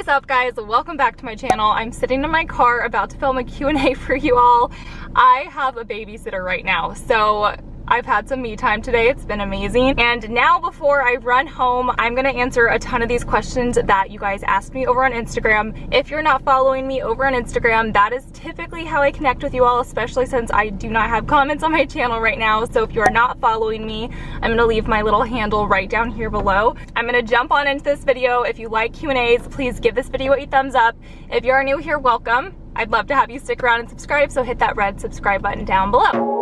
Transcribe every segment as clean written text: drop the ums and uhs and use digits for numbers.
is up, guys? Welcome back to my channel. I'm sitting in my car about to film a Q&A for you all. I have a babysitter right now, so I've had some me time today. It's been amazing. And now before I run home, I'm gonna answer a ton of these questions that you guys asked me over on Instagram. If you're not following me over on Instagram, that is typically how I connect with you all, especially since I do not have comments on my channel right now. So if you are not following me, I'm gonna leave my little handle right down here below. I'm gonna jump on into this video. If you like Q&As, please give this video a thumbs up. If you're new here, welcome. I'd love to have you stick around and subscribe, so hit that red subscribe button down below.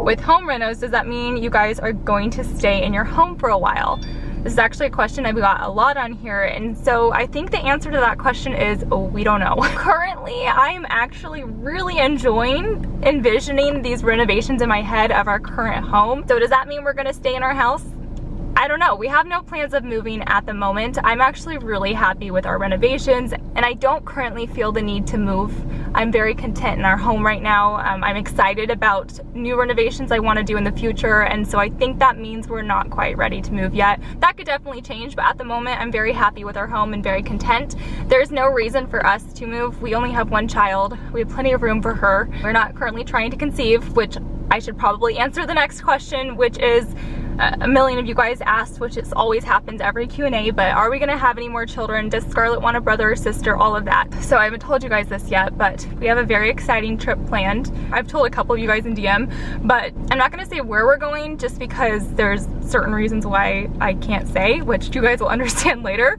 With home renos, does that mean you guys are going to stay in your home for a while? This is actually a question I've got a lot on here, and so I think the answer to that question is, we don't know. Currently, I am actually really enjoying envisioning these renovations in my head of our current home. So does that mean we're gonna stay in our house? I don't know. We have no plans of moving at the moment. I'm actually really happy with our renovations, and I don't currently feel the need to move. I'm very content in our home right now. I'm excited about new renovations I want to do in the future, and so I think that means we're not quite ready to move yet. That could definitely change, but at the moment I'm very happy with our home and very content. There's no reason for us to move. We only have one child. We have plenty of room for her. We're not currently trying to conceive, which I should probably answer the next question, which is, a million of you guys asked, which is always happens every Q&A, but are we gonna have any more children? Does Scarlett want a brother or sister? All of that. So I haven't told you guys this yet, but we have a very exciting trip planned. I've told a couple of you guys in DM, but I'm not gonna say where we're going just because there's certain reasons why I can't say, which you guys will understand later.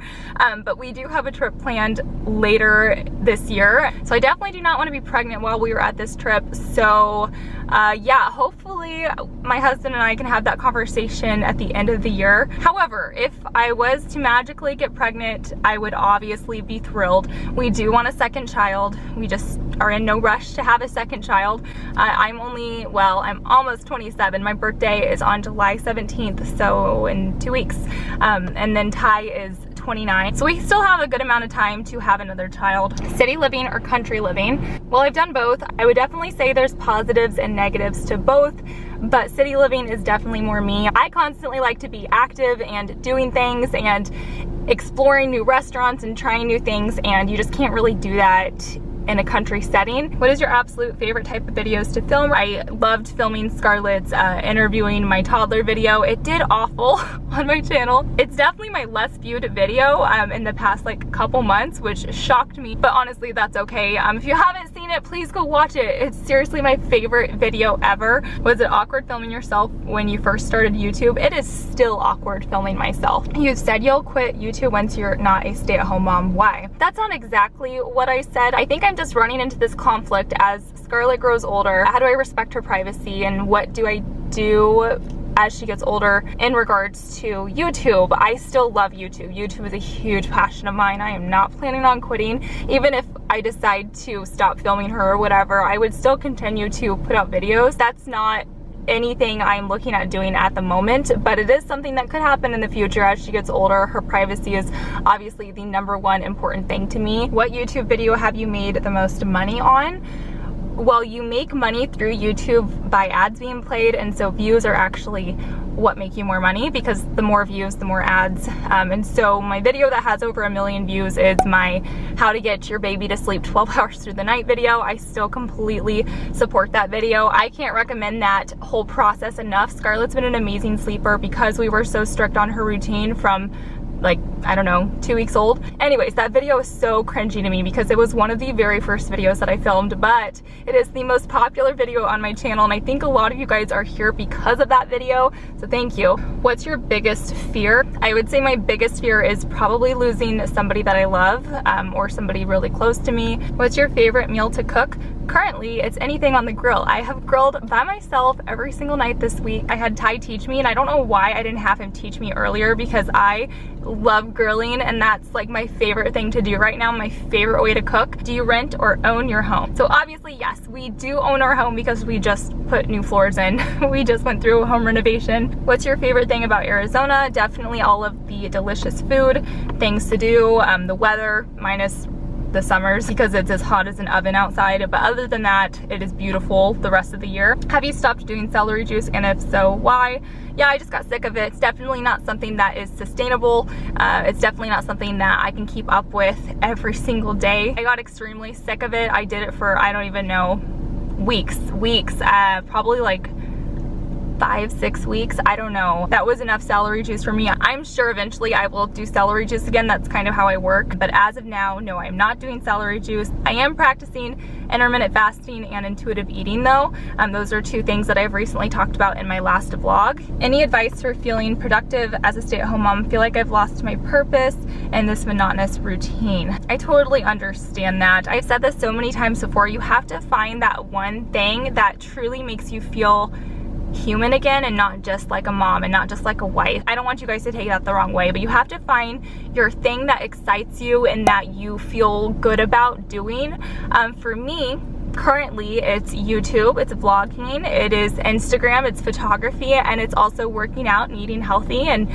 But we do have a trip planned later this year. So I definitely do not want to be pregnant while we are at this trip. So yeah, hopefully my husband and I can have that conversation at the end of the year. However, if I was to magically get pregnant, I would obviously be thrilled. We do want a second child. We just are in no rush to have a second child. I'm almost 27. My birthday is on July 17th, so in 2 weeks. And then Ty is 29. So we still have a good amount of time to have another child. City living or country living? Well, I've done both. I would definitely say there's positives and negatives to both, but city living is definitely more me. I constantly like to be active and doing things and exploring new restaurants and trying new things, and you just can't really do that in a country setting. What is your absolute favorite type of videos to film? I loved filming Scarlett's interviewing my toddler video. It did awful on my channel. It's definitely my less viewed video in the past couple months, which shocked me, but honestly that's okay. If you haven't seen it, please go watch it. It's seriously my favorite video ever. Was it awkward filming yourself when you first started YouTube? It is still awkward filming myself. You said you'll quit YouTube once you're not a stay-at-home mom. Why? That's not exactly what I said. I think I'm just running into this conflict as Scarlett grows older. How do I respect her privacy, and what do I do as she gets older in regards to YouTube? I still love YouTube. YouTube is a huge passion of mine. I am not planning on quitting. Even if I decide to stop filming her or whatever, I would still continue to put out videos. That's not anything I'm looking at doing at the moment, but it is something that could happen in the future as she gets older. Her privacy is obviously the #1 important thing to me. What YouTube video have you made the most money on? Well, you make money through YouTube by ads being played, and so views are actually what make you more money, because the more views, the more ads. And so my video that has over 1 million views is my how to get your baby to sleep 12 hours through the night video. I still completely support that video. I can't recommend that whole process enough. Scarlett's been an amazing sleeper because we were so strict on her routine from I don't know, 2 weeks old. Anyways, that video is so cringy to me because it was one of the very first videos that I filmed, but it is the most popular video on my channel, and I think a lot of you guys are here because of that video, so thank you. What's your biggest fear? I would say my biggest fear is probably losing somebody that I love, or somebody really close to me. What's your favorite meal to cook? Currently, it's anything on the grill. I have grilled by myself every single night this week. I had Ty teach me, and I don't know why I didn't have him teach me earlier, because I love grilling, and that's my favorite thing to do right now, my favorite way to cook. Do you rent or own your home? So obviously, yes, we do own our home because we just put new floors in. We just went through a home renovation. What's your favorite thing about Arizona? Definitely all of the delicious food, things to do, the weather, minus the summers because it's as hot as an oven outside. But other than that, it is beautiful the rest of the year. Have you stopped doing celery juice? And if so, why? Yeah, I just got sick of it. It's definitely not something that is sustainable. It's definitely not something that I can keep up with every single day. I got extremely sick of it. I did it for, I don't even know, weeks, probably like 5-6 weeks, I don't know. That was enough celery juice for me. I'm sure eventually I will do celery juice again. That's kind of how I work. But as of now, no, I'm not doing celery juice. I am practicing intermittent fasting and intuitive eating though. Those are two things that I've recently talked about in my last vlog. Any advice for feeling productive as a stay-at-home mom? I feel like I've lost my purpose in this monotonous routine. I totally understand that. I've said this so many times before. You have to find that one thing that truly makes you feel human again, and not just like a mom and not just like a wife. I don't want you guys to take that the wrong way, but you have to find your thing that excites you and that you feel good about doing. For me, currently it's YouTube, it's vlogging, it is Instagram, it's photography, and it's also working out and eating healthy and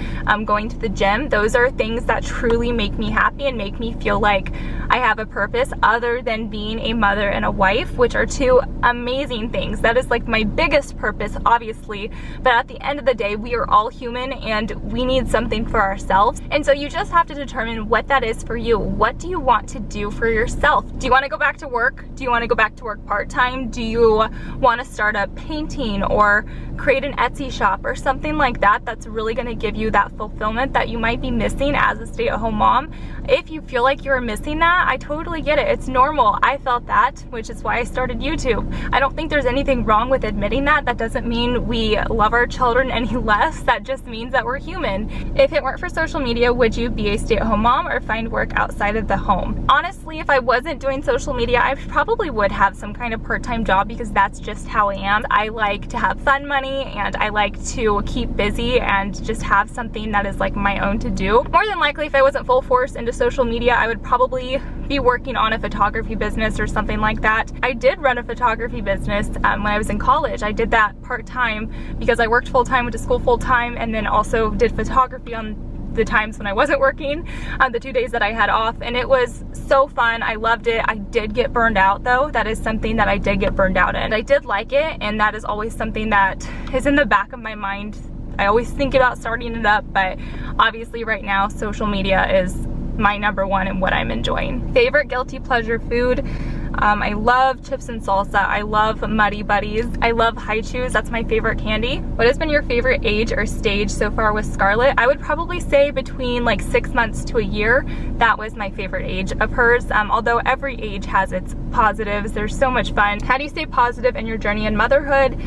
going to the gym. Those are things that truly make me happy and make me feel like I have a purpose other than being a mother and a wife, which are two amazing things. That is like my biggest purpose, obviously, but at the end of the day, we are all human and we need something for ourselves. And so you just have to determine what that is for you. What do you want to do for yourself? Do you want to go back to work? Do you want to go back to work part-time? Do you want to start up painting or create an Etsy shop or something like that that's really going to give you that fulfillment that you might be missing as a stay-at-home mom? If you feel like you're missing that, I totally get it. It's normal. I felt that, which is why I started YouTube. I don't think there's anything wrong with admitting that. That doesn't mean we love our children any less. That just means that we're human. If it weren't for social media, would you be a stay-at-home mom or find work outside of the home? Honestly, if I wasn't doing social media, I probably would have some kind of part-time job because that's just how I am. I like to have fun money and I like to keep busy and just have something that is like my own to do. More than likely, if I wasn't full force into social media, I would probably be working on a photography business or something like that. I did run a photography business when I was in college. I did that part-time because I worked full-time, went to school full-time, and then also did photography on the times when I wasn't working, the 2 days that I had off, and it was so fun. I loved it. I did get burned out though. That is something that I did get burned out in. I did like it, and that is always something that is in the back of my mind. I always think about starting it up, but obviously right now social media is my number one and what I'm enjoying. Favorite guilty pleasure food? I love chips and salsa. I love Muddy Buddies. I love High Chews. That's my favorite candy. What has been your favorite age or stage so far with Scarlett? I would probably say between like 6 months to a year. That was my favorite age of hers. Although every age has its positives. There's so much fun. How do you stay positive in your journey in motherhood?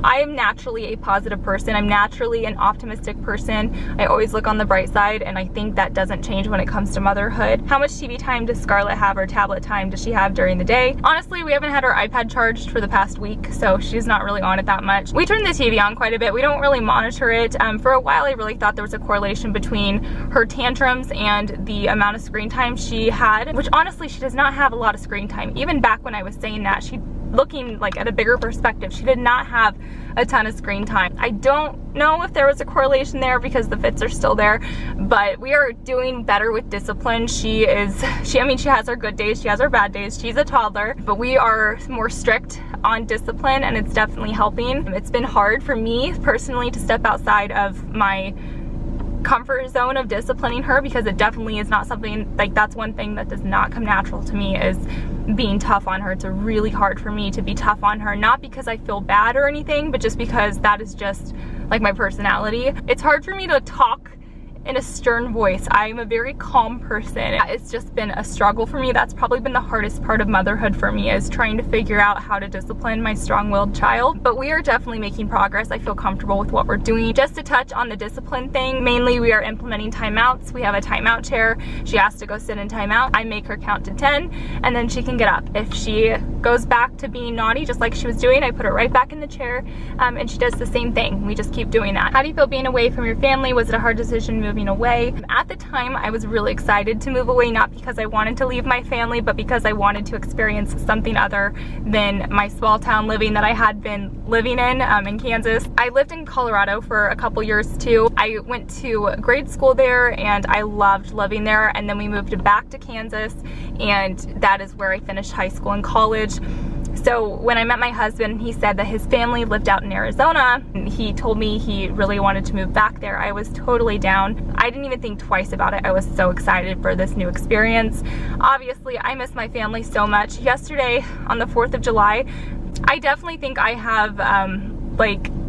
I am naturally a positive person. I'm naturally an optimistic person. I always look on the bright side, and I think that doesn't change when it comes to motherhood. How much TV time does Scarlett have, or tablet time does she have during the day? Honestly, we haven't had her iPad charged for the past week, so she's not really on it that much. We turn the TV on quite a bit. We don't really monitor it. For a while, I really thought there was a correlation between her tantrums and the amount of screen time she had, which honestly, she does not have a lot of screen time. Even back when I was saying that, looking like at a bigger perspective, she did not have a ton of screen time. I don't know if there was a correlation there because the fits are still there, but we are doing better with discipline. She has her good days, she has her bad days. She's a toddler, but we are more strict on discipline, and it's definitely helping. It's been hard for me personally to step outside of my comfort zone of disciplining her, because it definitely is not something, like, that's one thing that does not come natural to me, is being tough on her. It's really hard for me to be tough on her, not because I feel bad or anything, but just because that is just like my personality. It's hard for me to talk in a stern voice. I'm a very calm person. It's just been a struggle for me. That's probably been the hardest part of motherhood for me, is trying to figure out how to discipline my strong-willed child. But we are definitely making progress. I feel comfortable with what we're doing. Just to touch on the discipline thing, mainly we are implementing timeouts. We have a timeout chair. She has to go sit in timeout. I make her count to 10, and then she can get up. If she goes back to being naughty just like she was doing, I put her right back in the chair, and she does the same thing. We just keep doing that. How do you feel being away from your family? Was it a hard decision moving away? At the time, I was really excited to move away, not because I wanted to leave my family, but because I wanted to experience something other than my small town living that I had been living in Kansas. I lived in Colorado for a couple years too. I went to grade school there and I loved living there, and then we moved back to Kansas, and that is where I finished high school and college. So when I met my husband, he said that his family lived out in Arizona, and he told me he really wanted to move back there. I was totally down. I didn't even think twice about it. I was so excited for this new experience. Obviously, I miss my family so much. Yesterday, on the 4th of July, I definitely think I have,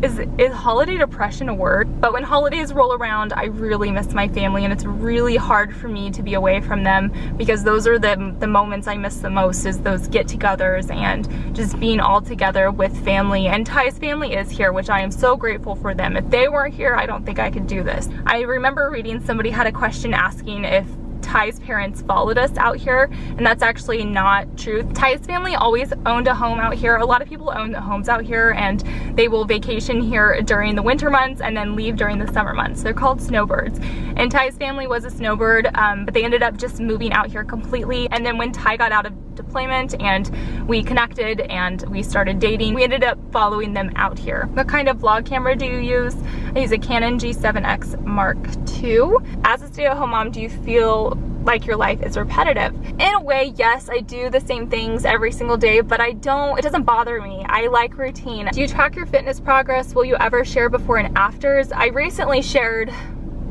is holiday depression a word? But when holidays roll around, I really miss my family, and it's really hard for me to be away from them, because those are the moments I miss the most, is those get-togethers and just being all together with family. And Ty's family is here, which I am so grateful for them. If they weren't here, I don't think I could do this. I remember reading somebody had a question asking if Ty's parents followed us out here, and that's actually not true. Ty's family always owned a home out here. A lot of people own the homes out here, and they will vacation here during the winter months and then leave during the summer months. They're called snowbirds. And Ty's family was a snowbird, but they ended up just moving out here completely. And then when Ty got out of deployment and we connected and we started dating, we ended up following them out here. What kind of vlog camera do you use? I use a Canon G7X Mark II. As a stay-at-home mom, do you feel like your life is repetitive? In a way, yes, I do the same things every single day, but it doesn't bother me. I like routine. Do you track your fitness progress? Will you ever share before and afters? I recently shared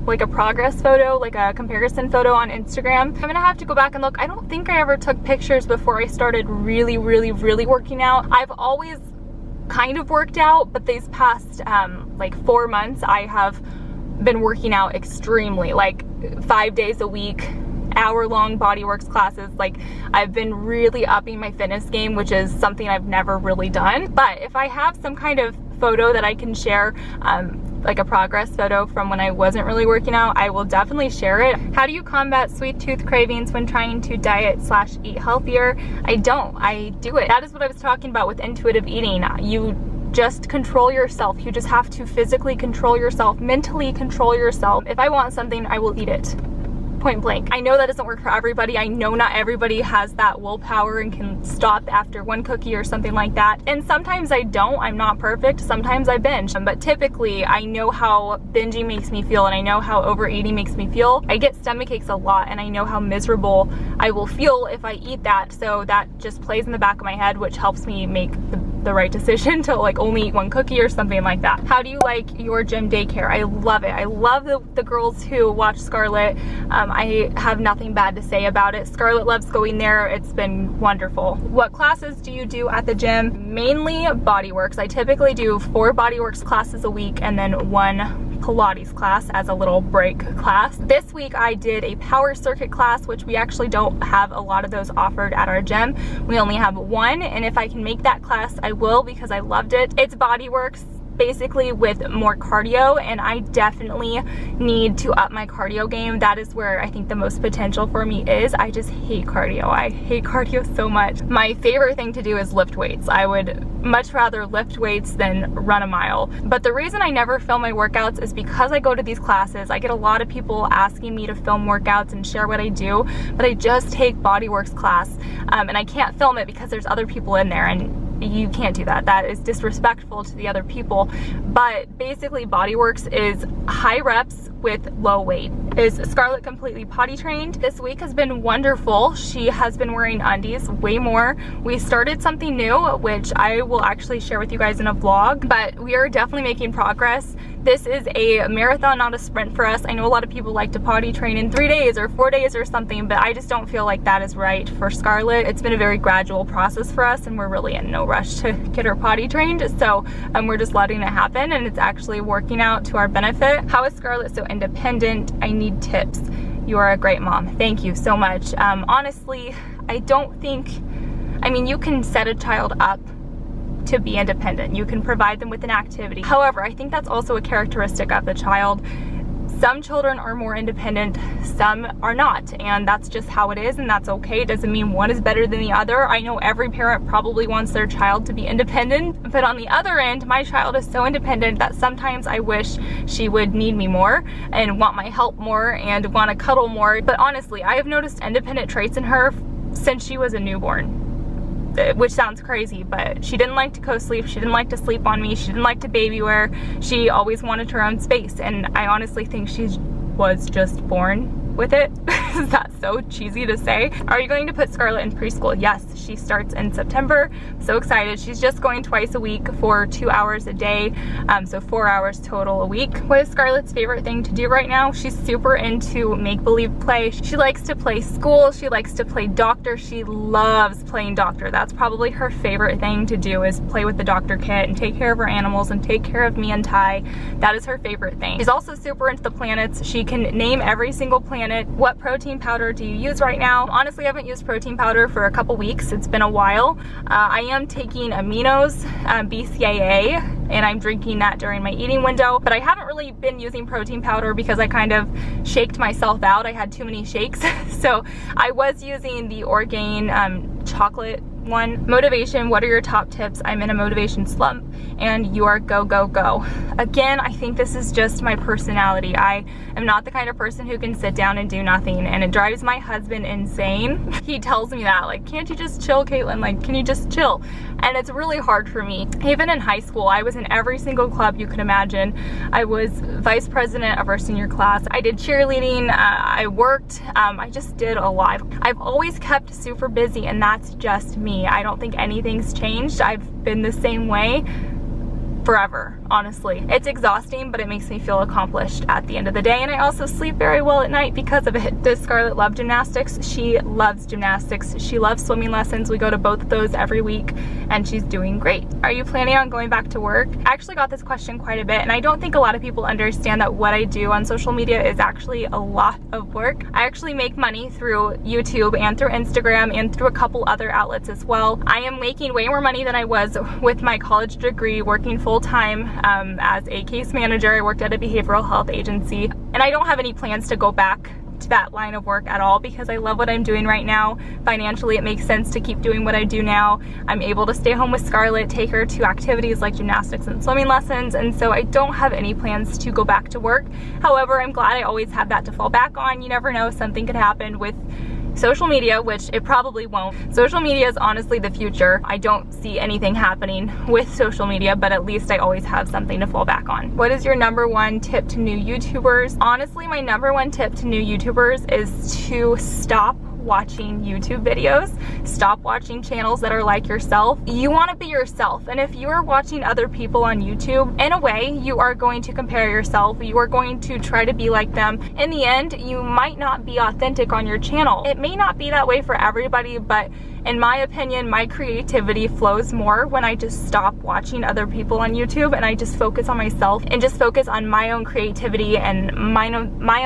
like a progress photo, like a comparison photo on Instagram. I'm gonna have to go back and look. I don't think I ever took pictures before I started really working out. I've always kind of worked out, but these past like 4 months, I have been working out extremely, like 5 days a week, hour-long bodyworks classes. Like, I've been really upping my fitness game, which is something I've never really done. But if I have some kind of photo that I can share, like a progress photo from when I wasn't really working out, I will definitely share it. How do you combat sweet tooth cravings when trying to diet/eat healthier? I do it. That is what I was talking about with intuitive eating. You just control yourself. You just have to physically control yourself, mentally control yourself. If I want something, I will eat it. Point blank. I know that doesn't work for everybody. I know not everybody has that willpower and can stop after one cookie or something like that. And sometimes I don't. I'm not perfect. Sometimes I binge. But typically, I know how binging makes me feel, and I know how overeating makes me feel. I get stomach aches a lot, and I know how miserable I will feel if I eat that. So that just plays in the back of my head, which helps me make the right decision to like only eat one cookie or something like that. How do you like your gym daycare? I love it. I love the girls who watch Scarlet. I have nothing bad to say about it. Scarlet loves going there. It's been wonderful. What classes do you do at the gym? Mainly bodyworks. I typically do 4 bodyworks classes a week and then 1 Pilates class as a little break class. This week I did a power circuit class, which we actually don't have a lot of those offered at our gym. We only have 1, and if I can make that class, I will, because I loved it. It's bodyworks basically with more cardio, and I definitely need to up my cardio game. That is where I think the most potential for me is. I just hate cardio. I hate cardio so much. My favorite thing to do is lift weights. I would much rather lift weights than run a mile. But the reason I never film my workouts is because I go to these classes. I get a lot of people asking me to film workouts and share what I do, but I just take bodyworks class, and I can't film it because there's other people in there, and you can't do that. That is disrespectful to the other people. But basically, bodyworks is high reps with low weight. Is Scarlett completely potty trained? This week has been wonderful. She has been wearing undies way more. We started something new, which I will actually share with you guys in a vlog, but we are definitely making progress. This is a marathon, not a sprint for us. I know a lot of people like to potty train in 3 days or 4 days or something, but I just don't feel like that is right for Scarlett. It's been a very gradual process for us, and we're really in no rush to get her potty trained. So we're just letting it happen, and it's actually working out to our benefit. How is Scarlett so independent? I need tips. You are a great mom. Thank you so much. Honestly, I don't think, I mean, you can set a child up to be independent. You can provide them with an activity. However, I think that's also a characteristic of the child. Some children are more independent, some are not, and that's just how it is, and that's okay. It doesn't mean one is better than the other. I know every parent probably wants their child to be independent, but on the other end, my child is so independent that sometimes I wish she would need me more and want my help more and want to cuddle more. But honestly, I have noticed independent traits in her since she was a newborn, which sounds crazy, but she didn't like to co-sleep, she didn't like to sleep on me, she didn't like to baby wear, she always wanted her own space, and I honestly think she was just born with it. That's so cheesy to say. Are you going to put Scarlett in preschool? Yes, she starts in September. So excited. She's just going twice a week for 2 hours a day, so 4 hours total a week. What is Scarlett's favorite thing to do right now? She's super into make-believe play. She likes to play school, she likes to play doctor, she loves playing doctor. That's probably her favorite thing to do, is play with the doctor kit and take care of her animals and take care of me and Ty. That is her favorite thing. She's also super into the planets. She can name every single planet. What protein powder do you use right now? Honestly, I haven't used protein powder for a couple weeks. It's been a while. I am taking aminos, BCAA, and I'm drinking that during my eating window, but I haven't really been using protein powder because I kind of shaked myself out. I had too many shakes. So I was using the Orgain chocolate one. Motivation, what are your top tips? I'm in a motivation slump, and you are go, go, go. Again, I think this is just my personality. I am not the kind of person who can sit down and do nothing, and it drives my husband insane. He tells me that, like, can't you just chill, Caitlyn? Like, can you just chill? And it's really hard for me. Even in high school, I was in every single club you could imagine. I was vice president of our senior class. I did cheerleading, I worked, I just did a lot. I've always kept super busy, and that's just me. I don't think anything's changed. I've been the same way forever, honestly. It's exhausting, but it makes me feel accomplished at the end of the day, and I also sleep very well at night because of it. Does Scarlett love gymnastics? She loves gymnastics. She loves swimming lessons. We go to both of those every week, and she's doing great. Are you planning on going back to work? I actually got this question quite a bit, and I don't think a lot of people understand that what I do on social media is actually a lot of work. I actually make money through YouTube and through Instagram and through a couple other outlets as well. I am making way more money than I was with my college degree working full time as a case manager. I worked at a behavioral health agency, and I don't have any plans to go back to that line of work at all because I love what I'm doing right now. Financially, it makes sense to keep doing what I do now. I'm able to stay home with Scarlett, take her to activities like gymnastics and swimming lessons, and so I don't have any plans to go back to work. However, I'm glad I always have that to fall back on. You never know, something could happen with social media, which it probably won't. Social media is honestly the future. I don't see anything happening with social media, but at least I always have something to fall back on. What is your #1 tip to new YouTubers? Honestly, my #1 tip to new YouTubers is to stop watching YouTube videos. Stop watching channels that are like yourself. You want to be yourself, and if you are watching other people on YouTube, in a way, you are going to compare yourself. You are going to try to be like them. In the end, you might not be authentic on your channel. It may not be that way for everybody, but in my opinion, my creativity flows more when I just stop watching other people on YouTube and I just focus on myself and just focus on my own creativity and my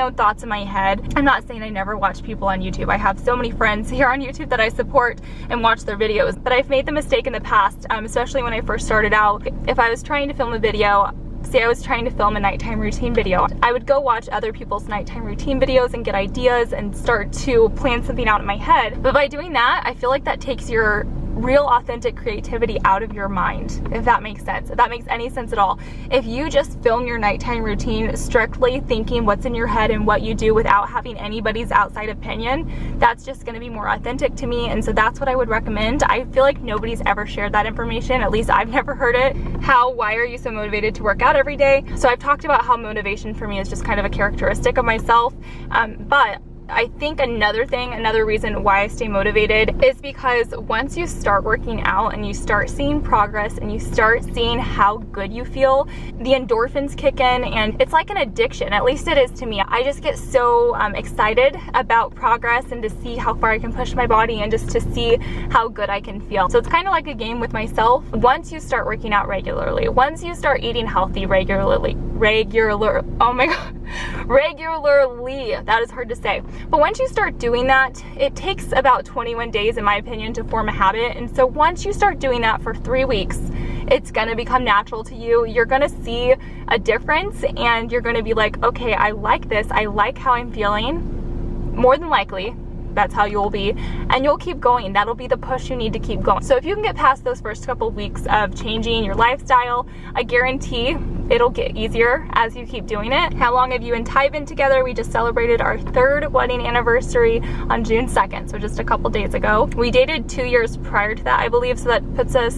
own thoughts in my head. I'm not saying I never watch people on YouTube. I have so many friends here on YouTube that I support and watch their videos, but I've made the mistake in the past, especially when I first started out. If I was trying to film a video, say I was trying to film a nighttime routine video, I would go watch other people's nighttime routine videos and get ideas and start to plan something out in my head. But by doing that, I feel like that takes your real authentic creativity out of your mind, if that makes sense, if that makes any sense at all. If you just film your nighttime routine strictly thinking what's in your head and what you do without having anybody's outside opinion, that's just going to be more authentic to me, and so that's what I would recommend. I feel like nobody's ever shared that information, at least I've never heard it. Why are you so motivated to work out every day? So I've talked about how motivation for me is just kind of a characteristic of myself, but I think another reason why I stay motivated is because once you start working out and you start seeing progress and you start seeing how good you feel, the endorphins kick in, and it's like an addiction. At least it is to me. I just get so excited about progress and to see how far I can push my body and just to see how good I can feel. So it's kind of like a game with myself. Once you start working out regularly, once you start eating healthy regularly, oh my god, regularly, that is hard to say. But once you start doing that, it takes about 21 days, in my opinion, to form a habit. And so once you start doing that for 3 weeks, it's gonna become natural to you. You're gonna see a difference and you're gonna be like, okay, I like this. I like how I'm feeling. More than likely, that's how you'll be, and you'll keep going. That'll be the push you need to keep going. So if you can get past those first couple of weeks of changing your lifestyle, I guarantee it'll get easier as you keep doing it. How long have you and Ty been together? We just celebrated our 3rd wedding anniversary on June 2nd, so just a couple days ago. We dated 2 years prior to that, I believe, so that puts us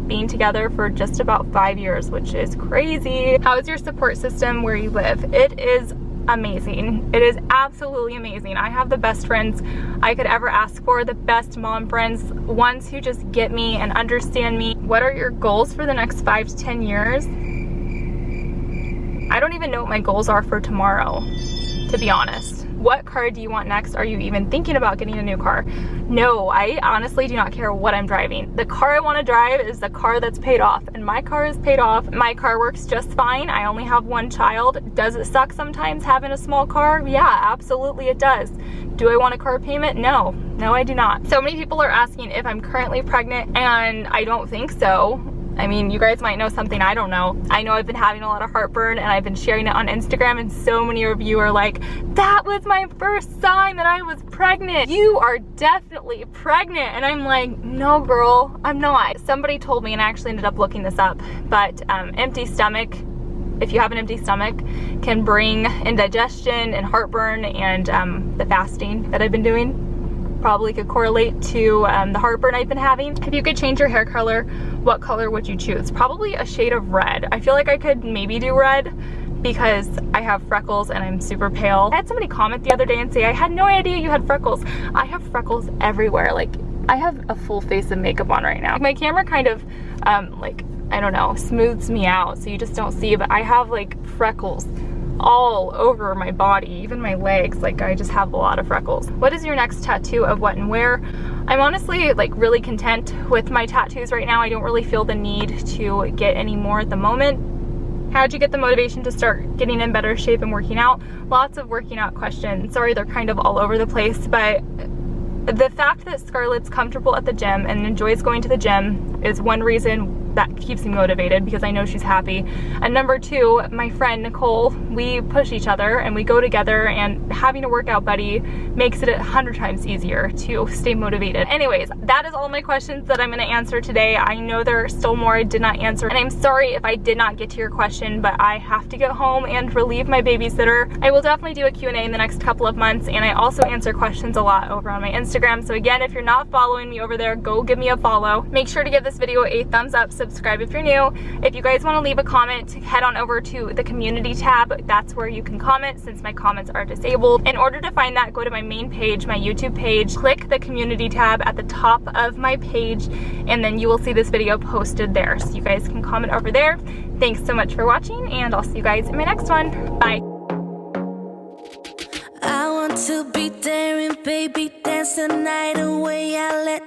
being together for just about 5 years, which is crazy. How is your support system where you live? It is amazing. It is absolutely amazing. I have the best friends I could ever ask for, the best mom friends, ones who just get me and understand me. What are your goals for the next 5 to 10 years? I don't even know what my goals are for tomorrow, to be honest. What car do you want next? Are you even thinking about getting a new car? No, I honestly do not care what I'm driving. The car I want to drive is the car that's paid off, and my car is paid off. My car works just fine. I only have 1 child. Does it suck sometimes having a small car? Yeah, absolutely it does. Do I want a car payment? No. No, I do not. So many people are asking if I'm currently pregnant, and I don't think so. I mean, you guys might know something I don't know. I know I've been having a lot of heartburn and I've been sharing it on Instagram, and so many of you are like, that was my first sign that I was pregnant. You are definitely pregnant. And I'm like, no girl, I'm not. Somebody told me, and I actually ended up looking this up, but empty stomach, if you have an empty stomach, can bring indigestion and heartburn, and the fasting that I've been doing probably could correlate to the heartburn I've been having. If you could change your hair color, what color would you choose? Probably a shade of red. I feel like I could maybe do red because I have freckles and I'm super pale. I had somebody comment the other day and say, I had no idea you had freckles. I have freckles everywhere. Like, I have a full face of makeup on right now. My camera kind of like, I don't know, smooths me out so you just don't see, but I have like freckles all over my body, even my legs. Like, I just have a lot of freckles. What is your next tattoo of what and where? I'm honestly like really content with my tattoos right now. I don't really feel the need to get any more at the moment. How'd you get the motivation to start getting in better shape and working out? Lots of working out questions. Sorry, they're kind of all over the place, but the fact that Scarlett's comfortable at the gym and enjoys going to the gym is one reason that keeps me motivated, because I know she's happy. And number 2, my friend Nicole, we push each other and we go together, and having a workout buddy makes it 100 times easier to stay motivated. Anyways, that is all my questions that I'm gonna answer today. I know there are still more I did not answer, and I'm sorry if I did not get to your question, but I have to get home and relieve my babysitter. I will definitely do a Q&A in the next couple of months, and I also answer questions a lot over on my Instagram. So again, if you're not following me over there, go give me a follow. Make sure to give this video a thumbs up, subscribe if you're new. If you guys want to leave a comment, head on over to the community tab. That's where you can comment, since my comments are disabled. In order to find that, go to my main page, my YouTube page, click the community tab at the top of my page, and then you will see this video posted there. So you guys can comment over there. Thanks so much for watching, and I'll see you guys in my next one. Bye. I want to be there and baby dance the night away. I let my